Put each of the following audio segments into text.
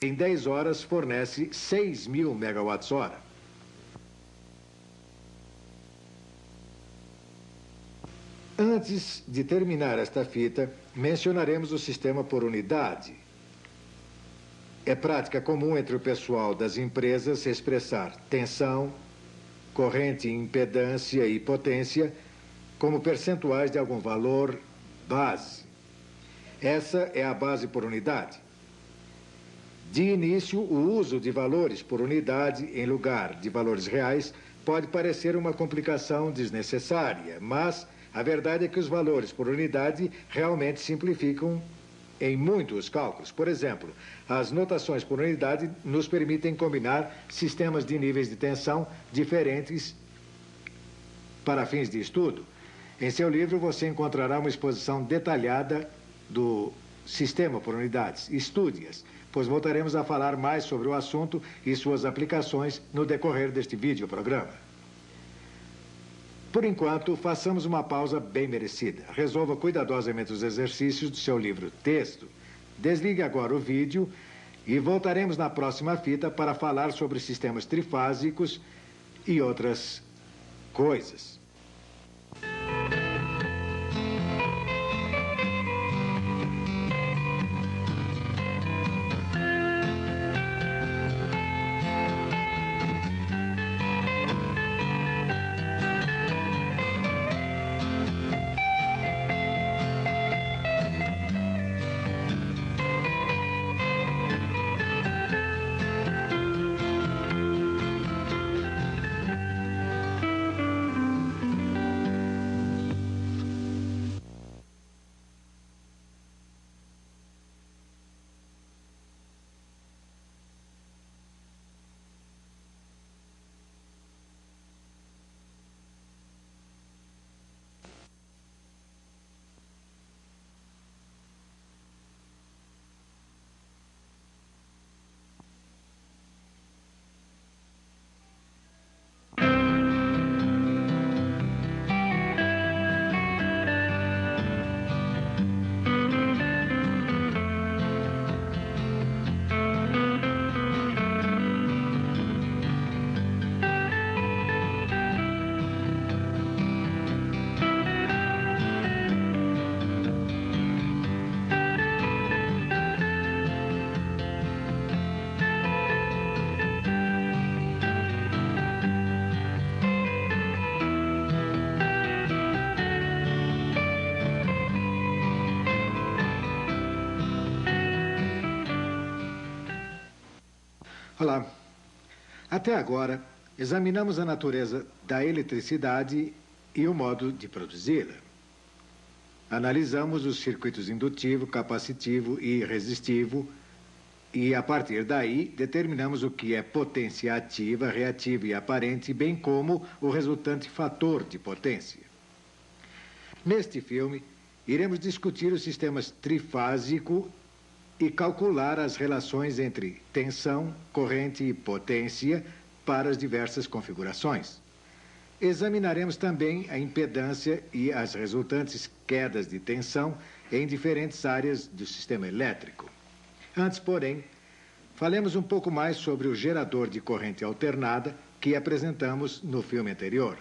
em 10 horas fornece 6.000 megawatts-hora. Antes de terminar esta fita, mencionaremos o sistema por unidade. É prática comum entre o pessoal das empresas expressar tensão, corrente, impedância e potência como percentuais de algum valor base. Essa é a base por unidade. De início, o uso de valores por unidade em lugar de valores reais pode parecer uma complicação desnecessária, mas a verdade é que os valores por unidade realmente simplificam em muitos cálculos. Por exemplo, as notações por unidade nos permitem combinar sistemas de níveis de tensão diferentes para fins de estudo. Em seu livro você encontrará uma exposição detalhada do sistema por unidades. Estude-as, pois voltaremos a falar mais sobre o assunto e suas aplicações no decorrer deste videoprograma. Por enquanto, façamos uma pausa bem merecida. Resolva cuidadosamente os exercícios do seu livro-texto. Desligue agora o vídeo e voltaremos na próxima fita para falar sobre sistemas trifásicos e outras coisas. Olá. Até agora, examinamos a natureza da eletricidade e o modo de produzi-la. Analisamos os circuitos indutivo, capacitivo e resistivo e, a partir daí, determinamos o que é potência ativa, reativa e aparente, bem como o resultante fator de potência. Neste filme, iremos discutir os sistemas trifásico e calcular as relações entre tensão, corrente e potência para as diversas configurações. Examinaremos também a impedância e as resultantes quedas de tensão em diferentes áreas do sistema elétrico. Antes, porém, falemos um pouco mais sobre o gerador de corrente alternada que apresentamos no filme anterior.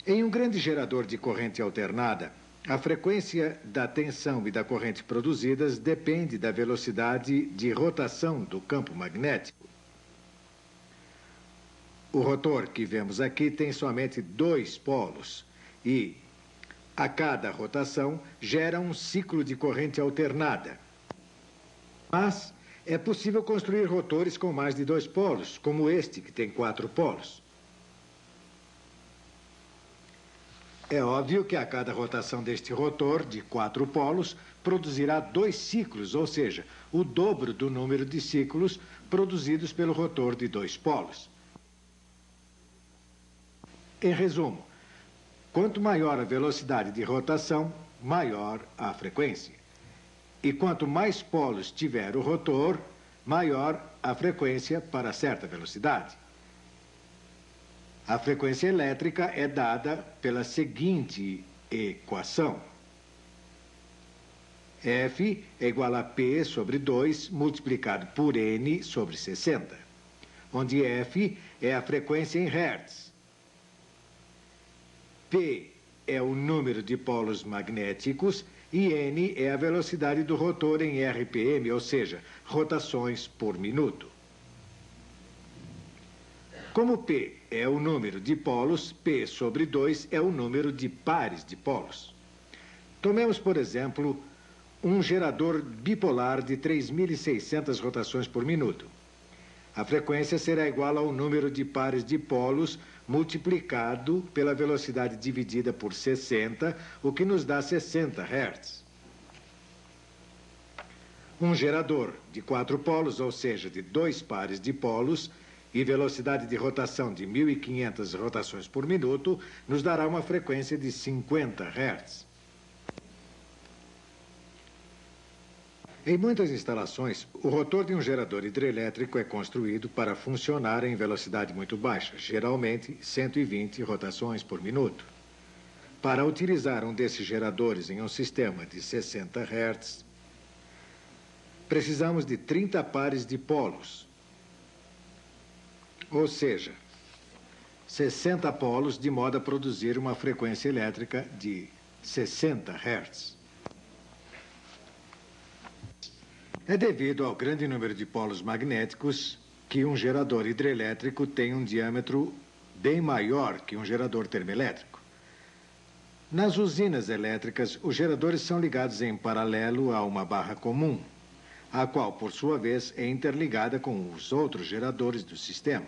Em um grande gerador de corrente alternada, a frequência da tensão e da corrente produzidas depende da velocidade de rotação do campo magnético. O rotor que vemos aqui tem somente 2 polos e, a cada rotação, gera um ciclo de corrente alternada. Mas é possível construir rotores com mais de 2 polos, como este, que tem 4 polos. É óbvio que a cada rotação deste rotor, de 4 polos, produzirá 2 ciclos, ou seja, o dobro do número de ciclos produzidos pelo rotor de 2 polos. Em resumo, quanto maior a velocidade de rotação, maior a frequência. E quanto mais polos tiver o rotor, maior a frequência para certa velocidade. A frequência elétrica é dada pela seguinte equação. F é igual a P sobre 2 multiplicado por N sobre 60, onde F é a frequência em Hertz. P é o número de polos magnéticos e N é a velocidade do rotor em RPM, ou seja, rotações por minuto. Como P é o número de polos, P sobre 2 é o número de pares de polos. Tomemos, por exemplo, um gerador bipolar de 3.600 rotações por minuto. A frequência será igual ao número de pares de polos multiplicado pela velocidade dividida por 60, o que nos dá 60 Hz. Um gerador de 4 polos, ou seja, de 2 pares de polos, e velocidade de rotação de 1.500 rotações por minuto, nos dará uma frequência de 50 Hz. Em muitas instalações, o rotor de um gerador hidrelétrico é construído para funcionar em velocidade muito baixa, geralmente 120 rotações por minuto. Para utilizar um desses geradores em um sistema de 60 Hz, precisamos de 30 pares de polos, ou seja, 60 polos, de modo a produzir uma frequência elétrica de 60 Hz. É devido ao grande número de polos magnéticos que um gerador hidrelétrico tem um diâmetro bem maior que um gerador termoelétrico. Nas usinas elétricas, os geradores são ligados em paralelo a uma barra comum, a qual, por sua vez, é interligada com os outros geradores do sistema.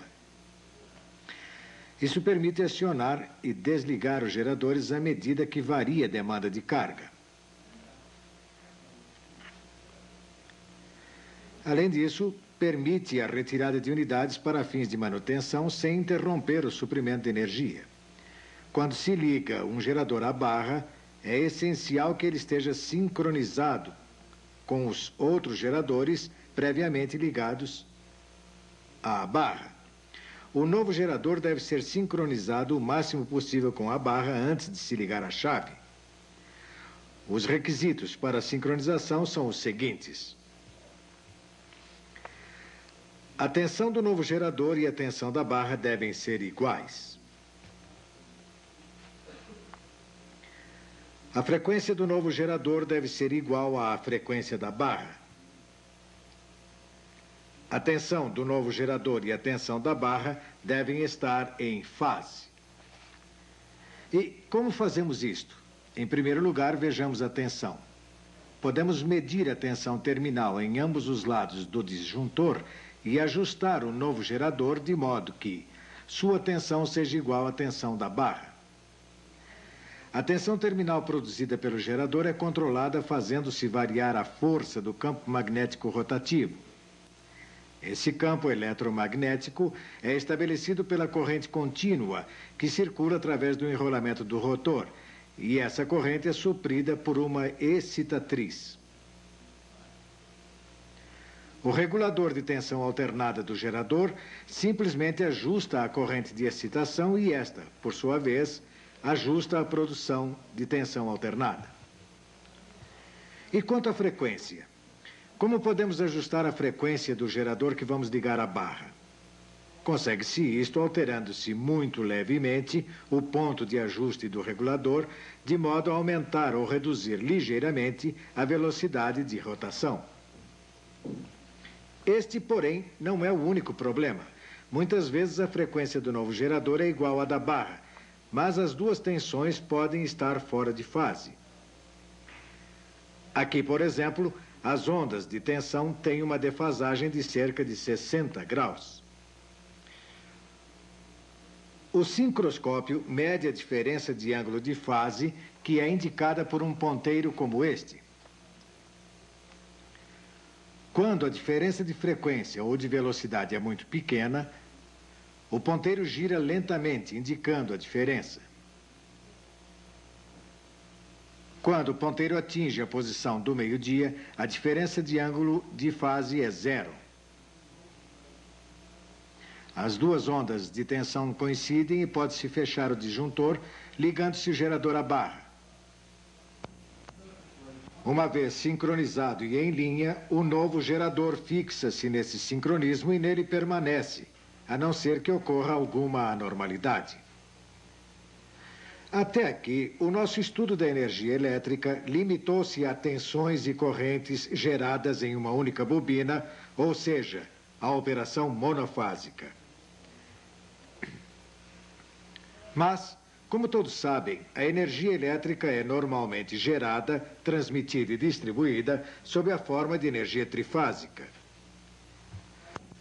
Isso permite acionar e desligar os geradores à medida que varia a demanda de carga. Além disso, permite a retirada de unidades para fins de manutenção sem interromper o suprimento de energia. Quando se liga um gerador à barra, é essencial que ele esteja sincronizado com os outros geradores previamente ligados à barra. O novo gerador deve ser sincronizado o máximo possível com a barra antes de se ligar à chave. Os requisitos para a sincronização são os seguintes: a tensão do novo gerador e a tensão da barra devem ser iguais. A frequência do novo gerador deve ser igual à frequência da barra. A tensão do novo gerador e a tensão da barra devem estar em fase. E como fazemos isto? Em primeiro lugar, vejamos a tensão. Podemos medir a tensão terminal em ambos os lados do disjuntor e ajustar o novo gerador de modo que sua tensão seja igual à tensão da barra. A tensão terminal produzida pelo gerador é controlada fazendo-se variar a força do campo magnético rotativo. Esse campo eletromagnético é estabelecido pela corrente contínua que circula através do enrolamento do rotor, e essa corrente é suprida por uma excitatriz. O regulador de tensão alternada do gerador simplesmente ajusta a corrente de excitação e esta, por sua vez, ajusta a produção de tensão alternada. E quanto à frequência? Como podemos ajustar a frequência do gerador que vamos ligar à barra? Consegue-se isto alterando-se muito levemente o ponto de ajuste do regulador, de modo a aumentar ou reduzir ligeiramente a velocidade de rotação. Este, porém, não é o único problema. Muitas vezes a frequência do novo gerador é igual à da barra, mas as duas tensões podem estar fora de fase. Aqui, por exemplo, as ondas de tensão têm uma defasagem de cerca de 60 graus. O sincroscópio mede a diferença de ângulo de fase, que é indicada por um ponteiro como este. Quando a diferença de frequência ou de velocidade é muito pequena, o ponteiro gira lentamente, indicando a diferença. Quando o ponteiro atinge a posição do meio-dia, a diferença de ângulo de fase é zero. As duas ondas de tensão coincidem e pode-se fechar o disjuntor, ligando-se o gerador à barra. Uma vez sincronizado e em linha, o novo gerador fixa-se nesse sincronismo e nele permanece, a não ser que ocorra alguma anormalidade. Até aqui, o nosso estudo da energia elétrica limitou-se a tensões e correntes geradas em uma única bobina, ou seja, a operação monofásica. Mas, como todos sabem, a energia elétrica é normalmente gerada, transmitida e distribuída sob a forma de energia trifásica.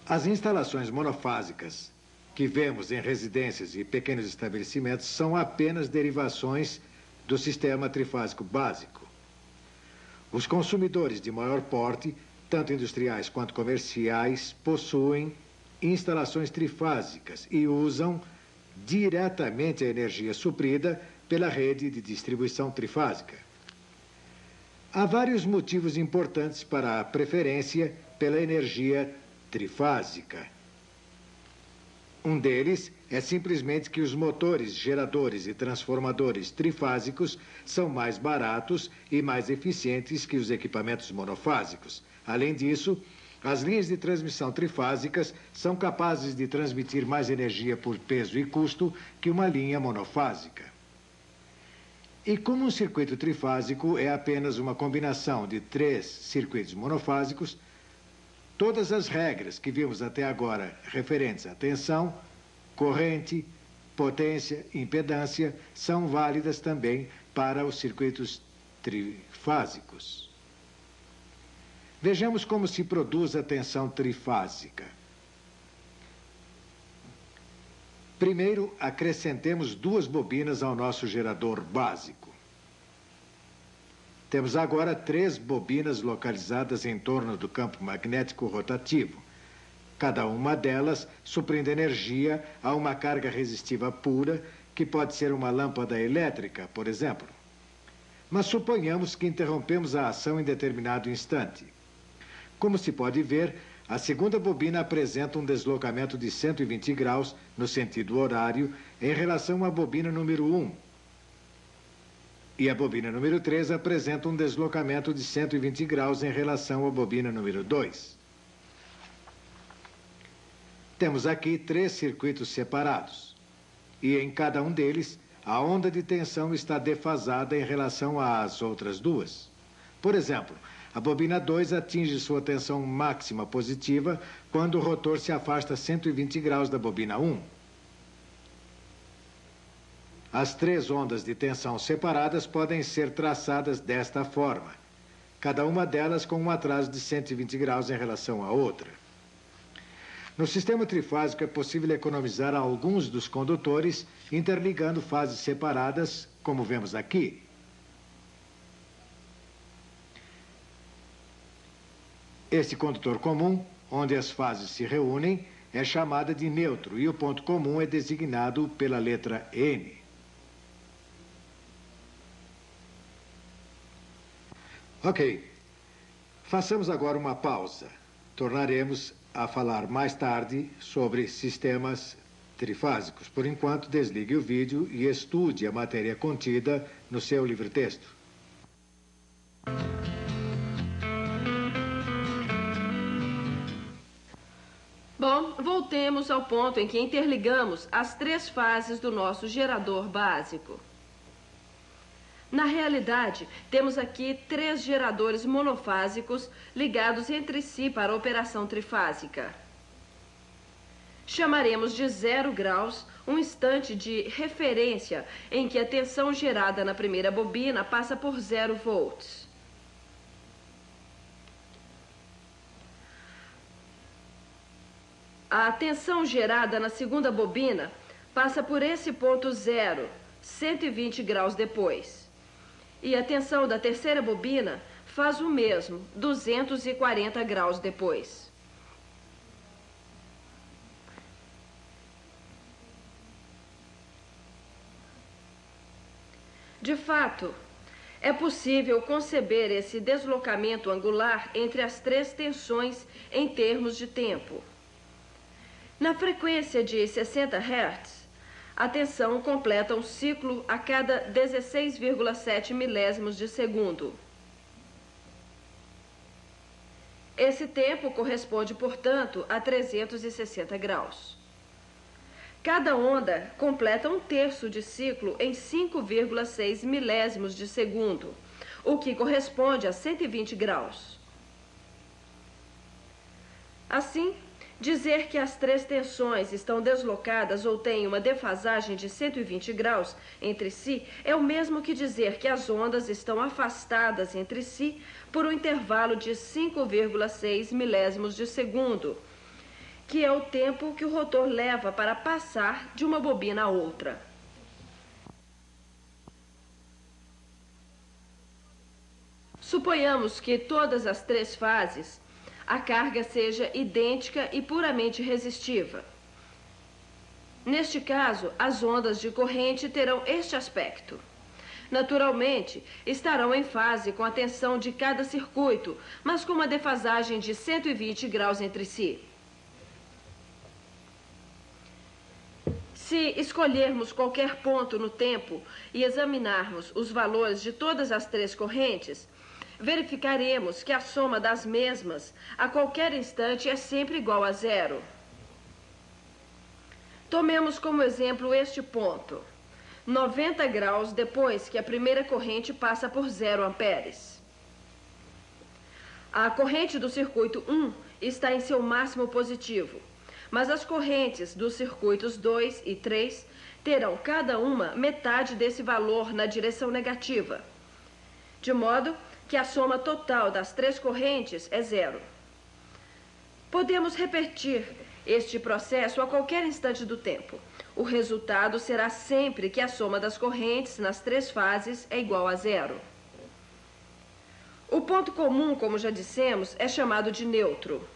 As instalações monofásicas que vemos em residências e pequenos estabelecimentos são apenas derivações do sistema trifásico básico. Os consumidores de maior porte, tanto industriais quanto comerciais, possuem instalações trifásicas e usam diretamente a energia suprida pela rede de distribuição trifásica. Há vários motivos importantes para a preferência pela energia trifásica. Um deles é simplesmente que os motores, geradores e transformadores trifásicos são mais baratos e mais eficientes que os equipamentos monofásicos. Além disso, as linhas de transmissão trifásicas são capazes de transmitir mais energia por peso e custo que uma linha monofásica. E como um circuito trifásico é apenas uma combinação de 3 circuitos monofásicos, todas as regras que vimos até agora referentes à tensão, corrente, potência, impedância, são válidas também para os circuitos trifásicos. Vejamos como se produz a tensão trifásica. Primeiro, acrescentemos 2 bobinas ao nosso gerador básico. Temos agora 3 bobinas localizadas em torno do campo magnético rotativo, cada uma delas suprindo energia a uma carga resistiva pura, que pode ser uma lâmpada elétrica, por exemplo. Mas suponhamos que interrompemos a ação em determinado instante. Como se pode ver, a segunda bobina apresenta um deslocamento de 120 graus no sentido horário em relação à bobina número 1. E a bobina número 3 apresenta um deslocamento de 120 graus em relação à bobina número 2. Temos aqui 3 circuitos separados. E em cada um deles, a onda de tensão está defasada em relação às outras 2. Por exemplo, a bobina 2 atinge sua tensão máxima positiva quando o rotor se afasta 120 graus da bobina 1. As 3 ondas de tensão separadas podem ser traçadas desta forma, cada uma delas com um atraso de 120 graus em relação à outra. No sistema trifásico é possível economizar alguns dos condutores interligando fases separadas, como vemos aqui. Este condutor comum, onde as fases se reúnem, é chamada de neutro e o ponto comum é designado pela letra N. Ok. Façamos agora uma pausa. Tornaremos a falar mais tarde sobre sistemas trifásicos. Por enquanto, desligue o vídeo e estude a matéria contida no seu livro-texto. Bom, voltemos ao ponto em que interligamos as 3 fases do nosso gerador básico. Na realidade, temos aqui 3 geradores monofásicos ligados entre si para a operação trifásica. Chamaremos de 0 graus um instante de referência em que a tensão gerada na primeira bobina passa por 0 volts. A tensão gerada na segunda bobina passa por esse ponto 0, 120 graus depois. E a tensão da terceira bobina faz o mesmo, 240 graus depois. De fato, é possível conceber esse deslocamento angular entre as 3 tensões em termos de tempo. Na frequência de 60 Hz, a tensão completa um ciclo a cada 16,7 milésimos de segundo. Esse tempo corresponde, portanto, a 360 graus. Cada onda completa 1/3 de ciclo em 5,6 milésimos de segundo, o que corresponde a 120 graus. Assim, dizer que as três tensões estão deslocadas ou têm uma defasagem de 120 graus entre si é o mesmo que dizer que as ondas estão afastadas entre si por um intervalo de 5,6 milésimos de segundo, que é o tempo que o rotor leva para passar de uma bobina a outra. Suponhamos que todas as três fases a carga seja idêntica e puramente resistiva. Neste caso, as ondas de corrente terão este aspecto. Naturalmente, estarão em fase com a tensão de cada circuito, mas com uma defasagem de 120 graus entre si. Se escolhermos qualquer ponto no tempo e examinarmos os valores de todas as três correntes, verificaremos que a soma das mesmas a qualquer instante é sempre igual a zero. Tomemos como exemplo este ponto, 90 graus depois que a primeira corrente passa por 0 amperes. A corrente do circuito 1 está em seu máximo positivo, mas as correntes dos circuitos 2 e 3 terão cada uma metade desse valor na direção negativa, de modo que a soma total das três correntes é zero. Podemos repetir este processo a qualquer instante do tempo. O resultado será sempre que a soma das correntes nas três fases é igual a zero. O ponto comum, como já dissemos, é chamado de neutro.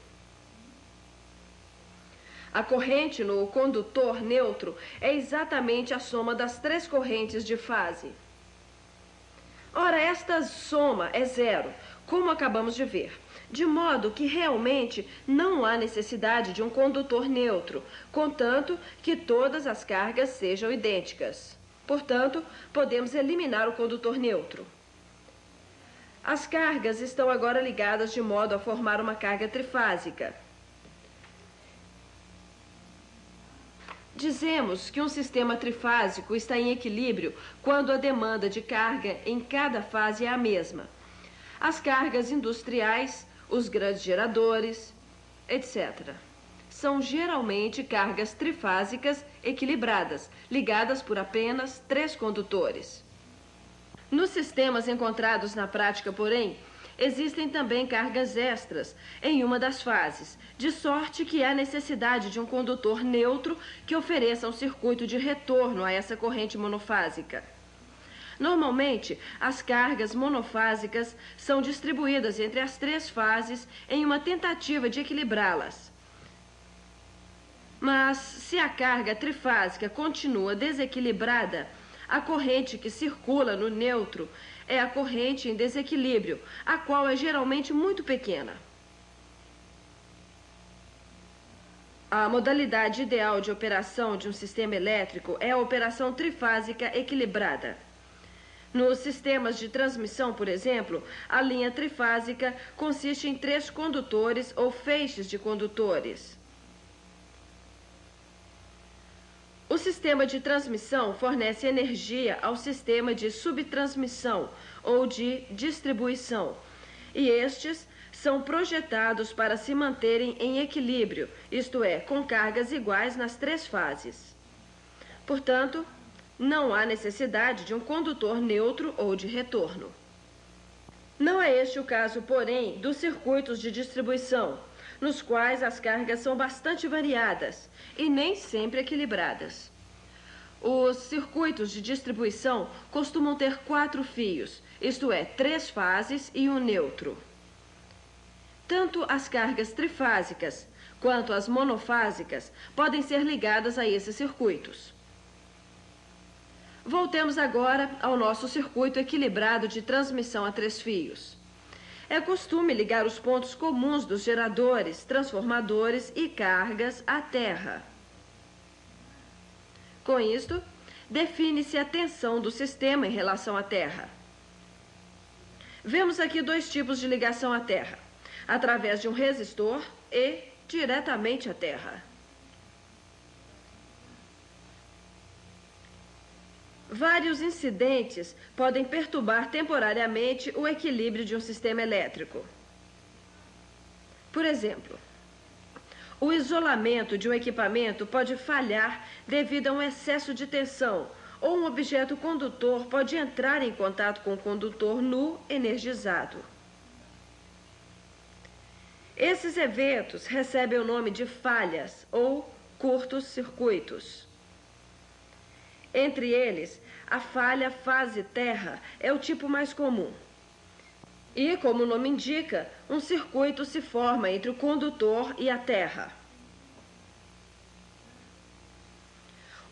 A corrente no condutor neutro é exatamente a soma das três correntes de fase. Ora, esta soma é zero, como acabamos de ver, de modo que realmente não há necessidade de um condutor neutro, contanto que todas as cargas sejam idênticas. Portanto, podemos eliminar o condutor neutro. As cargas estão agora ligadas de modo a formar uma carga trifásica. Dizemos que um sistema trifásico está em equilíbrio quando a demanda de carga em cada fase é a mesma. As cargas industriais, os grandes geradores, etc. são geralmente cargas trifásicas equilibradas, ligadas por apenas 3 condutores. Nos sistemas encontrados na prática, porém, existem também cargas extras em uma das fases, de sorte que há necessidade de um condutor neutro que ofereça um circuito de retorno a essa corrente monofásica. Normalmente, as cargas monofásicas são distribuídas entre as 3 fases em uma tentativa de equilibrá-las. Mas, se a carga trifásica continua desequilibrada, a corrente que circula no neutro é a corrente em desequilíbrio, a qual é geralmente muito pequena. A modalidade ideal de operação de um sistema elétrico é a operação trifásica equilibrada. Nos sistemas de transmissão, por exemplo, a linha trifásica consiste em 3 condutores ou feixes de condutores. O sistema de transmissão fornece energia ao sistema de subtransmissão ou de distribuição, e estes são projetados para se manterem em equilíbrio, isto é, com cargas iguais nas 3 fases. Portanto, não há necessidade de um condutor neutro ou de retorno. Não é este o caso, porém, dos circuitos de distribuição, nos quais as cargas são bastante variadas e nem sempre equilibradas. Os circuitos de distribuição costumam ter 4 fios, isto é, 3 fases e um neutro. Tanto as cargas trifásicas quanto as monofásicas podem ser ligadas a esses circuitos. Voltemos agora ao nosso circuito equilibrado de transmissão a 3 fios. É costume ligar os pontos comuns dos geradores, transformadores e cargas à terra. Com isto, define-se a tensão do sistema em relação à terra. Vemos aqui 2 tipos de ligação à terra. através de um resistor e diretamente à Terra. Vários incidentes podem perturbar temporariamente o equilíbrio de um sistema elétrico. Por exemplo, o isolamento de um equipamento pode falhar devido a um excesso de tensão, ou um objeto condutor pode entrar em contato com o condutor nu energizado. Esses eventos recebem o nome de falhas ou curtos-circuitos. Entre eles, a falha fase-terra é o tipo mais comum. E, como o nome indica, um circuito se forma entre o condutor e a terra.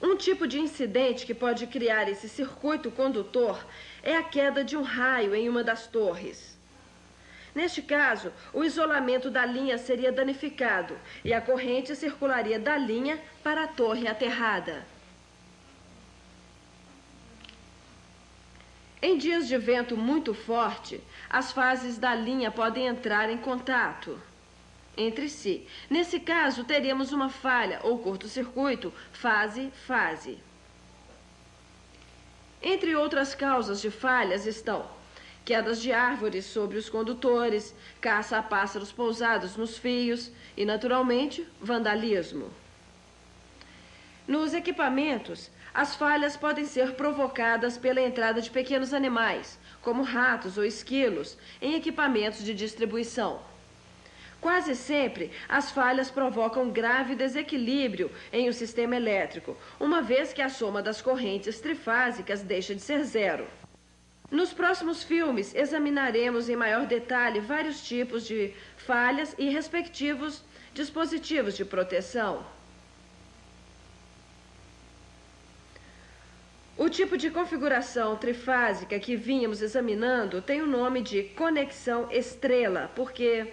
Um tipo de incidente que pode criar esse circuito condutor é a queda de um raio em uma das torres. Neste caso, o isolamento da linha seria danificado e a corrente circularia da linha para a torre aterrada. Em dias de vento muito forte, as fases da linha podem entrar em contato entre si. Nesse caso, teremos uma falha ou curto-circuito fase-fase. Entre outras causas de falhas estão quedas de árvores sobre os condutores, caça a pássaros pousados nos fios e, naturalmente, vandalismo. Nos equipamentos, as falhas podem ser provocadas pela entrada de pequenos animais, como ratos ou esquilos, em equipamentos de distribuição. Quase sempre, as falhas provocam grave desequilíbrio em um sistema elétrico, uma vez que a soma das correntes trifásicas deixa de ser zero. Nos próximos filmes, examinaremos em maior detalhe vários tipos de falhas e respectivos dispositivos de proteção. O tipo de configuração trifásica que vínhamos examinando tem o nome de conexão estrela, porque,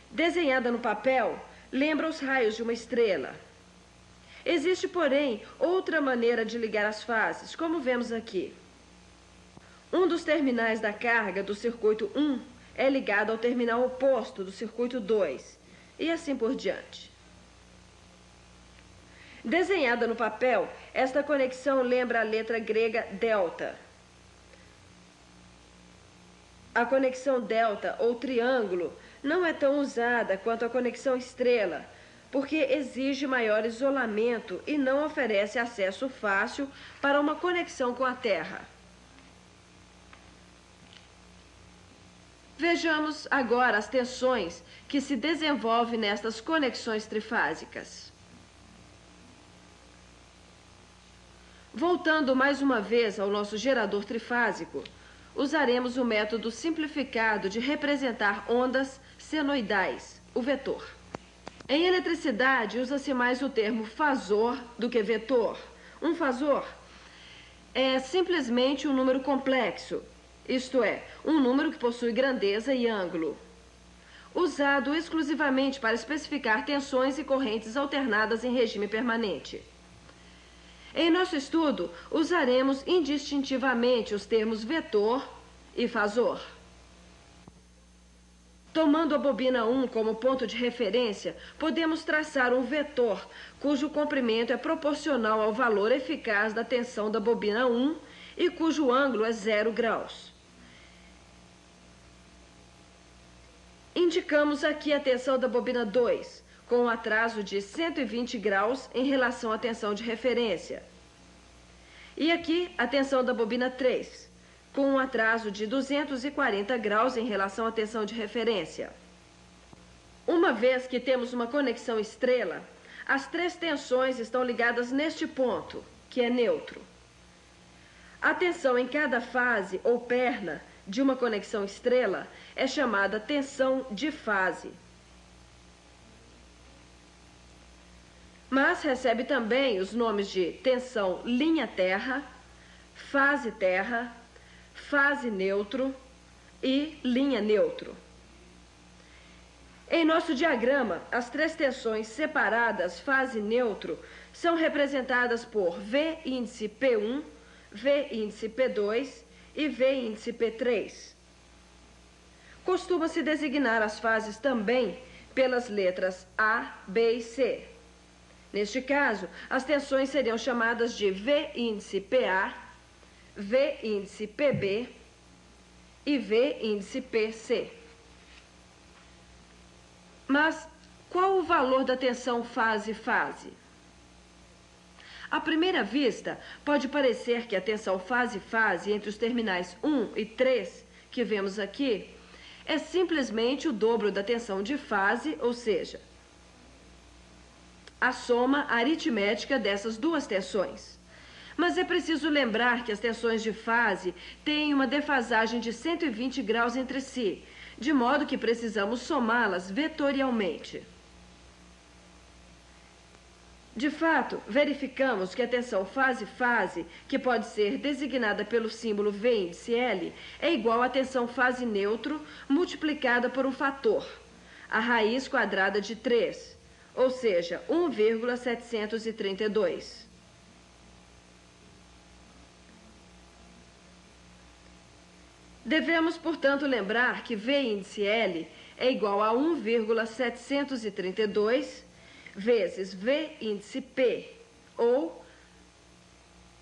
desenhada no papel, lembra os raios de uma estrela. Existe, porém, outra maneira de ligar as fases, como vemos aqui. Um dos terminais da carga do circuito 1 é ligado ao terminal oposto do circuito 2, e assim por diante. Desenhada no papel, esta conexão lembra a letra grega delta. A conexão delta ou triângulo não é tão usada quanto a conexão estrela, porque exige maior isolamento e não oferece acesso fácil para uma conexão com a Terra. Vejamos agora as tensões que se desenvolvem nestas conexões trifásicas. Voltando mais uma vez ao nosso gerador trifásico, usaremos o método simplificado de representar ondas senoidais, o vetor. Em eletricidade, usa-se mais o termo fasor do que vetor. Um fasor é simplesmente um número complexo, isto é, um número que possui grandeza e ângulo, usado exclusivamente para especificar tensões e correntes alternadas em regime permanente. Em nosso estudo, usaremos indistintivamente os termos vetor e fasor. Tomando a bobina 1 como ponto de referência, podemos traçar um vetor cujo comprimento é proporcional ao valor eficaz da tensão da bobina 1 e cujo ângulo é 0 graus. Indicamos aqui a tensão da bobina 2, com um atraso de 120 graus em relação à tensão de referência. E aqui a tensão da bobina 3, com um atraso de 240 graus em relação à tensão de referência. Uma vez que temos uma conexão estrela, as três tensões estão ligadas neste ponto, que é neutro. A tensão em cada fase ou perna de uma conexão estrela é chamada tensão de fase. Mas recebe também os nomes de tensão linha-terra, fase-terra, fase-neutro e linha-neutro. Em nosso diagrama, as três tensões separadas fase-neutro são representadas por V índice P1, V índice P2 e V índice P3. costuma-se designar as fases também pelas letras A, B e C. Neste caso, as tensões seriam chamadas de V índice PA, V índice PB e V índice PC. Mas qual o valor da tensão fase-fase? À primeira vista, pode parecer que a tensão fase-fase entre os terminais 1 e 3, que vemos aqui, é simplesmente o dobro da tensão de fase, ou seja, a soma aritmética dessas duas tensões. Mas é preciso lembrar que as tensões de fase têm uma defasagem de 120 graus entre si, de modo que precisamos somá-las vetorialmente. De fato, verificamos que a tensão fase-fase, que pode ser designada pelo símbolo V índice L, é igual à tensão fase neutro multiplicada por um fator, a raiz quadrada de 3, ou seja, 1,732. Devemos, portanto, lembrar que V índice L é igual a 1,732 vezes V índice P, ou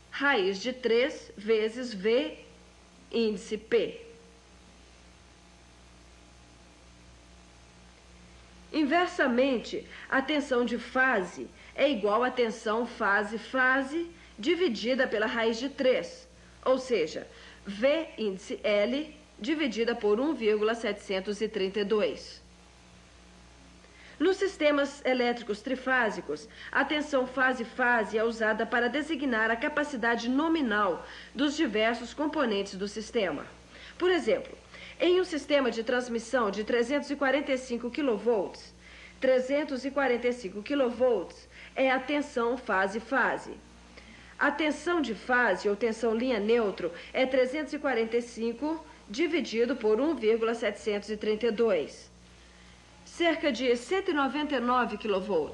raiz de 3 vezes V índice P. Inversamente, a tensão de fase é igual à tensão fase-fase dividida pela raiz de 3, ou seja, V índice L dividida por 1,732. Nos sistemas elétricos trifásicos, a tensão fase-fase é usada para designar a capacidade nominal dos diversos componentes do sistema. Por exemplo, em um sistema de transmissão de 345 kV, 345 kV é a tensão fase-fase. A tensão de fase ou tensão linha neutro é 345 dividido por 1,732. Cerca de 199 kV.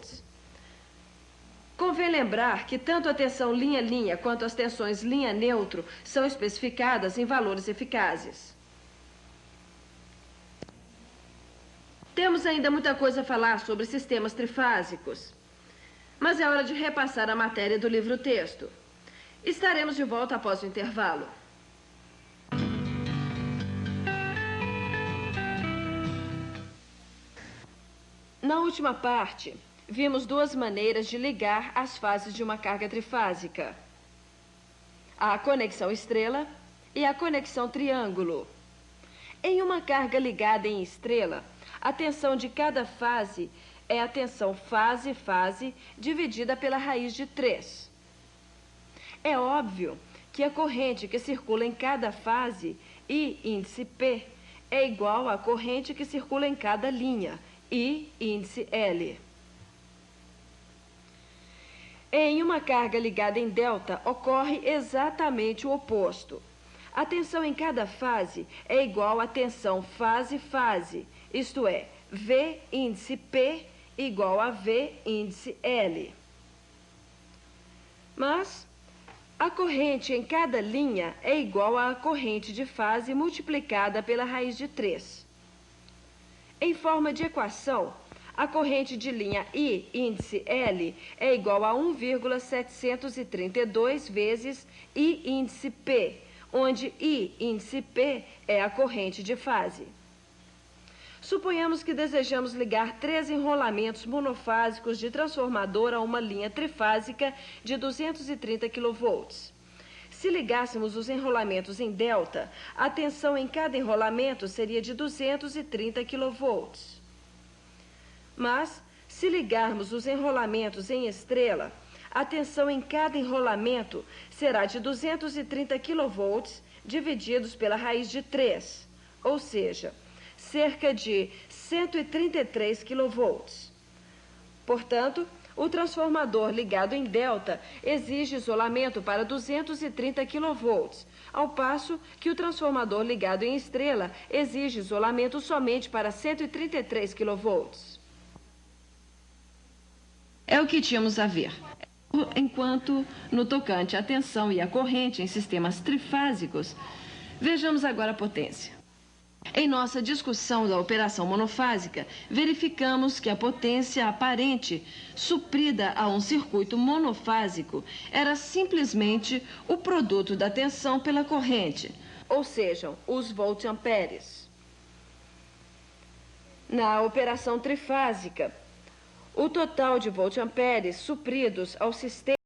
Convém lembrar que tanto a tensão linha-linha quanto as tensões linha-neutro são especificadas em valores eficazes. Temos ainda muita coisa a falar sobre sistemas trifásicos, mas é hora de repassar a matéria do livro-texto. Estaremos de volta após o intervalo. Na última parte, vimos duas maneiras de ligar as fases de uma carga trifásica: a conexão estrela e a conexão triângulo. Em uma carga ligada em estrela, a tensão de cada fase é a tensão fase-fase dividida pela raiz de 3. É óbvio que a corrente que circula em cada fase, I índice P, é igual à corrente que circula em cada linha, I índice L. Em uma carga ligada em delta, ocorre exatamente o oposto. A tensão em cada fase é igual à tensão fase-fase, isto é, V índice P igual a V índice L. Mas a corrente em cada linha é igual à corrente de fase multiplicada pela raiz de 3. Em forma de equação, a corrente de linha I índice L é igual a 1,732 vezes I índice P, onde I índice P é a corrente de fase. Suponhamos que desejamos ligar 3 enrolamentos monofásicos de transformador a uma linha trifásica de 230 kV. Se ligássemos os enrolamentos em delta, a tensão em cada enrolamento seria de 230 kV. Mas, se ligarmos os enrolamentos em estrela, a tensão em cada enrolamento será de 230 kV divididos pela raiz de 3, ou seja, cerca de 133 kV. Portanto, o transformador ligado em delta exige isolamento para 230 kV, ao passo que o transformador ligado em estrela exige isolamento somente para 133 kV. É o que tínhamos a ver. Enquanto, no tocante à tensão e à corrente em sistemas trifásicos, vejamos agora a potência. Em nossa discussão da operação monofásica, verificamos que a potência aparente suprida a um circuito monofásico era simplesmente o produto da tensão pela corrente, ou seja, os volt-amperes. Na operação trifásica, o total de volt-amperes supridos ao sistema